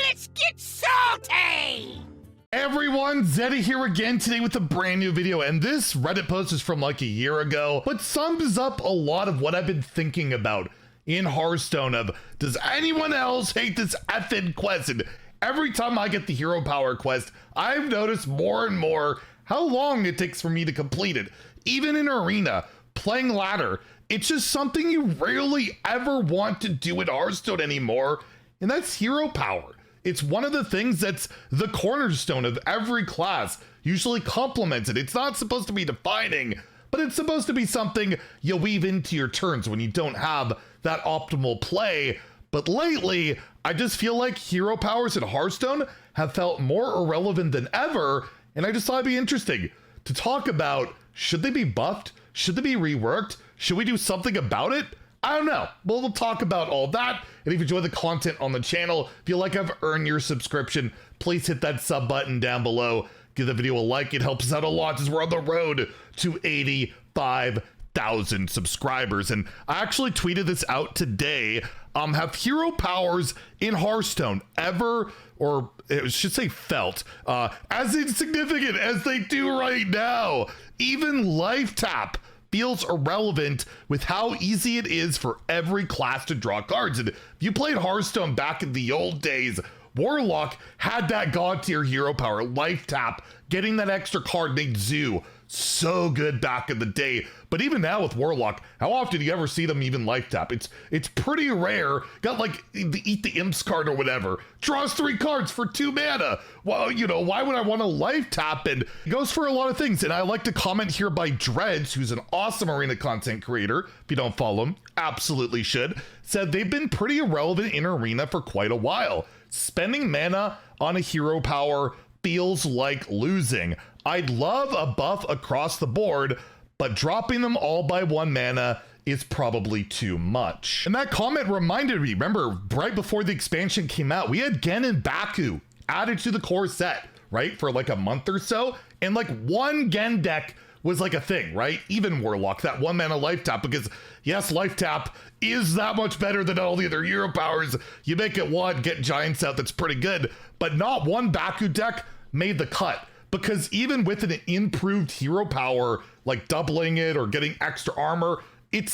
Let's get salty! Everyone, Zeddy here again today with a brand new video, and this Reddit post is from like a year ago, but sums up a lot of what I've been thinking about in Hearthstone of, does anyone else hate this effing quest? And every time I get the hero power quest, I've noticed more and more how long it takes for me to complete it. Even in arena, playing ladder, it's just something you rarely ever want to do in Hearthstone anymore, and that's hero power. It's one of the things that's the cornerstone of every class, usually complemented. It's not supposed to be defining, but it's supposed to be something you weave into your turns when you don't have that optimal play. But lately, I just feel like hero powers in Hearthstone have felt more irrelevant than ever, and I just thought it'd be interesting to talk about, should they be buffed? Should they be reworked? Should we do something about it? I don't know. We'll talk about all that. And if you enjoy the content on the channel, feel like I've earned your subscription, please hit that sub button down below. Give the video a like. It helps us out a lot as we're on the road to 85,000 subscribers. And I actually tweeted this out today. Have hero powers in Hearthstone ever, or I should say felt, as insignificant as they do right now? Even life tap feels irrelevant with how easy it is for every class to draw cards. And if you played Hearthstone back in the old days, Warlock had that god tier hero power, life tap, getting that extra card made Zoo so good back in the day. But even now with Warlock, how often do you ever see them even life tap? It's pretty rare. Got like the Eat the Imps card or whatever. Draws 3 cards for 2 mana. Well, you know, why would I want to life tap? And it goes for a lot of things. And I like to comment here by Dreads, who's an awesome arena content creator. If you don't follow him, absolutely should. Said they've been pretty irrelevant in arena for quite a while. Spending mana on a hero power feels like losing. I'd love a buff across the board, but dropping them all by 1 mana is probably too much. And that comment reminded me, remember, right before the expansion came out, we had Gen and Baku added to the core set, right? For like a month or so. And like one Gen deck was like a thing, right? Even Warlock, that 1 mana life tap, because yes, life tap is that much better than all the other hero powers. You make it 1, get Giants out, that's pretty good. But not one Baku deck made the cut. Because even with an improved hero power, like doubling it or getting extra armor, it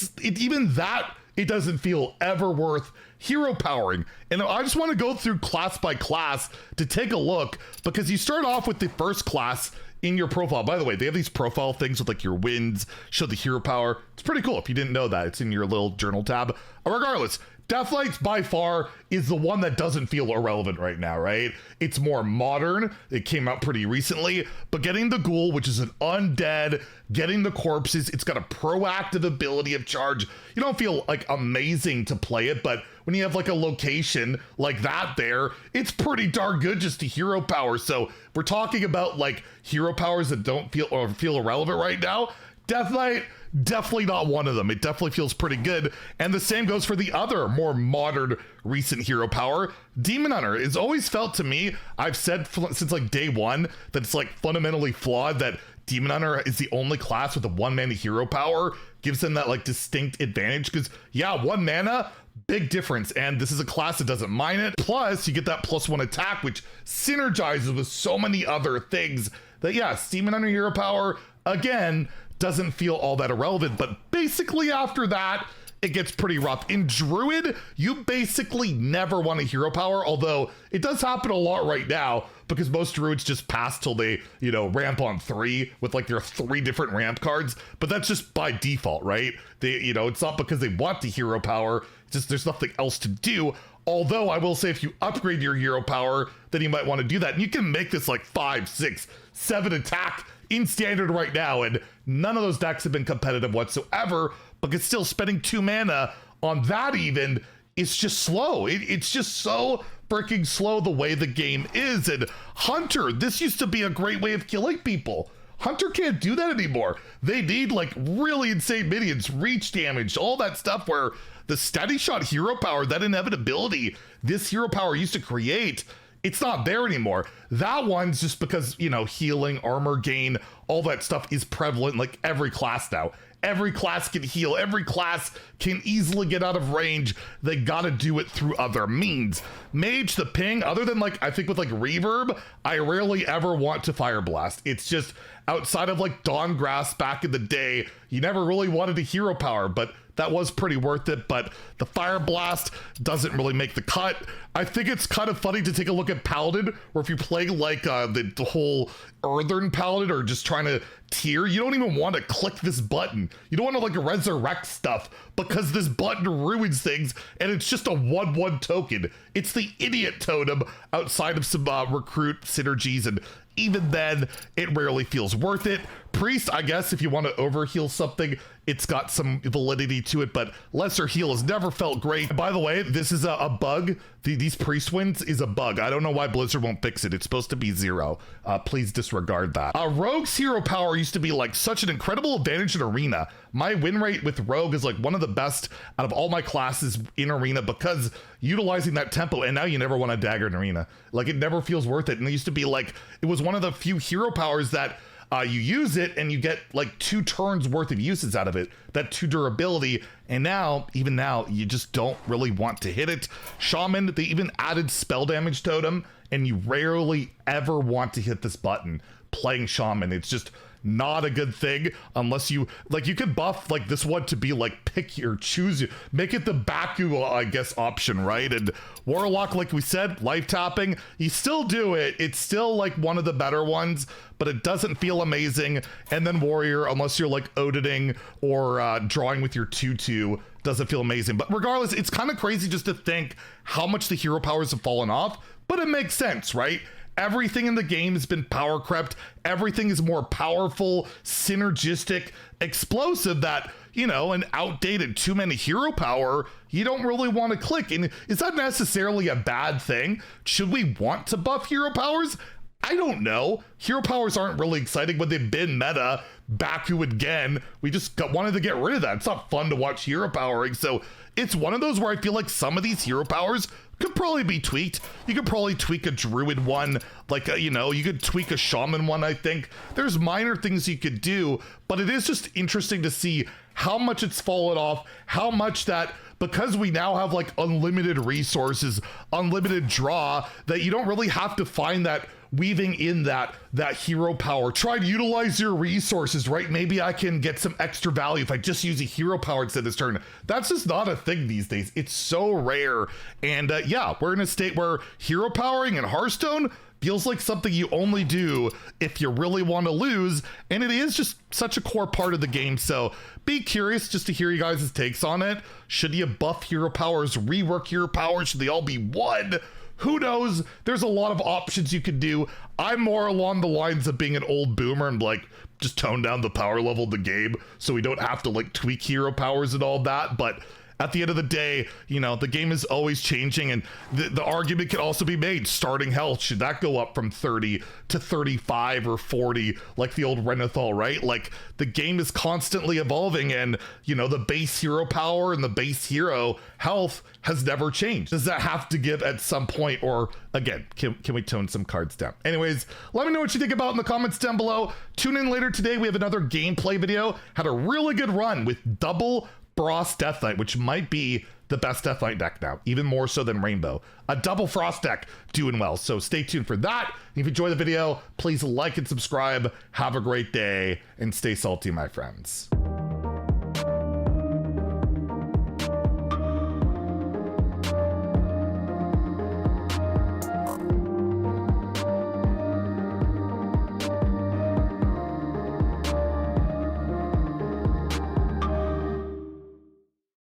doesn't feel ever worth hero powering. And I just want to go through class by class to take a look, because you start off with the first class in your profile. By the way, they have these profile things with like your wins, show the hero power. It's pretty cool. If you didn't know that, it's in your little journal tab. Regardless, Deathlight's by far is the one that doesn't feel irrelevant right now, right? It's more modern. It came out pretty recently, but getting the Ghoul, which is an undead, getting the corpses, it's got a proactive ability of charge. You don't feel like amazing to play it, but when you have like a location like that there, it's pretty darn good just to hero power. So we're talking about like hero powers that don't feel irrelevant right now. Deathlight, definitely not one of them. It definitely feels pretty good. And the same goes for the other more modern recent hero power, Demon Hunter. It's always felt to me, I've said since like day one, that it's like fundamentally flawed that Demon Hunter is the only class with a 1 mana hero power, gives them that like distinct advantage. Because yeah, 1 mana, big difference. And this is a class that doesn't mind it. Plus you get that +1 attack, which synergizes with so many other things that yeah, Demon Hunter hero power, again, doesn't feel all that irrelevant. But basically after that, it gets pretty rough. In Druid, you basically never want a hero power, although it does happen a lot right now because most Druids just pass till they, you know, ramp on 3 with like their 3 different ramp cards. But that's just by default, right? They, you know, it's not because they want the hero power, it's just there's nothing else to do. Although I will say if you upgrade your hero power, then you might want to do that. And you can make this like 5, 6, 7 attack in standard right now, and none of those decks have been competitive whatsoever, because still spending 2 mana on that even is just slow. It's just so freaking slow the way the game is. And Hunter, this used to be a great way of killing people. Hunter can't do that anymore. They need like really insane minions, reach damage, all that stuff where the steady shot hero power, that inevitability this hero power used to create, it's not there anymore. That one's just because, you know, healing, armor gain, all that stuff is prevalent like every class now. Every class can heal. Every class can easily get out of range. They gotta do it through other means. Mage, the ping, other than like, I think with like reverb, I rarely ever want to fire blast. It's just outside of like Dawn Grass back in the day, you never really wanted a hero power, but that was pretty worth it. But the fire blast doesn't really make the cut. I think it's kind of funny to take a look at Paladin, where if you play like the whole Earthern Paladin or just trying to tier, you don't even want to click this button. You don't want to like resurrect stuff because this button ruins things, and it's just a 1/1 token. It's the idiot totem outside of some recruit synergies, and even then, it rarely feels worth it. Priest, I guess, if you want to overheal something, it's got some validity to it, but lesser heal has never felt great. By the way, this is a bug. These priest wins is a bug. I don't know why Blizzard won't fix it. It's supposed to be 0. Please disregard that. Rogue's hero power used to be like such an incredible advantage in Arena. My win rate with Rogue is like one of the best out of all my classes in Arena because utilizing that tempo, and now you never want to dagger in Arena. Like, it never feels worth it. And it used to be like, it was one of the few hero powers that you use it and you get like 2 turns worth of uses out of it, that 2 durability. And now, even now, you just don't really want to hit it. Shaman, they even added spell damage totem, and you rarely ever want to hit this button playing Shaman. It's just not a good thing unless you like, you could buff like this one to be like pick your choose, make it the Baku I guess option, right? And Warlock, like we said, life tapping, you still do it, it's still like one of the better ones, but it doesn't feel amazing. And then Warrior, unless you're like Odining or drawing with your 2/2, doesn't feel amazing. But regardless, it's kind of crazy just to think how much the hero powers have fallen off, but it makes sense, right? Everything in the game has been power crept. Everything is more powerful, synergistic, explosive, that, you know, an outdated too many hero power, you don't really want to click. And is that necessarily a bad thing? Should we want to buff hero powers? I don't know. Hero powers aren't really exciting when they've been meta. Baku again. We just wanted to get rid of that. It's not fun to watch hero powering. So it's one of those where I feel like some of these hero powers could probably be tweaked. You could probably tweak a druid one, like you know, you could tweak a shaman one. I think there's minor things you could do, but it is just interesting to see how much it's fallen off, how much that, because we now have like unlimited resources, unlimited draw, that you don't really have to find that weaving in that hero power. Try to utilize your resources, right? Maybe I can get some extra value if I just use a hero power instead this turn. That's just not a thing these days. It's so rare. And yeah, we're in a state where hero powering in Hearthstone feels like something you only do if you really want to lose, and it is just such a core part of the game. So be curious just to hear you guys' takes on it. Should you buff hero powers, rework hero powers? Should they all be one? Who knows? There's a lot of options you could do. I'm more along the lines of being an old boomer and like just tone down the power level of the game so we don't have to like tweak hero powers and all that. But at the end of the day, you know, the game is always changing, and the argument can also be made, starting health, should that go up from 30 to 35 or 40 like the old Renathal, right? Like, the game is constantly evolving, and, you know, the base hero power and the base hero health has never changed. Does that have to give at some point, or again, can we tone some cards down? Anyways, let me know what you think about in the comments down below. Tune in later today. We have another gameplay video. Had a really good run with double Frost Death Knight, which might be the best Death Knight deck now, even more so than Rainbow. A double Frost deck doing well, so stay tuned for that. If you enjoyed the video, please like and subscribe. Have a great day, and stay salty, my friends.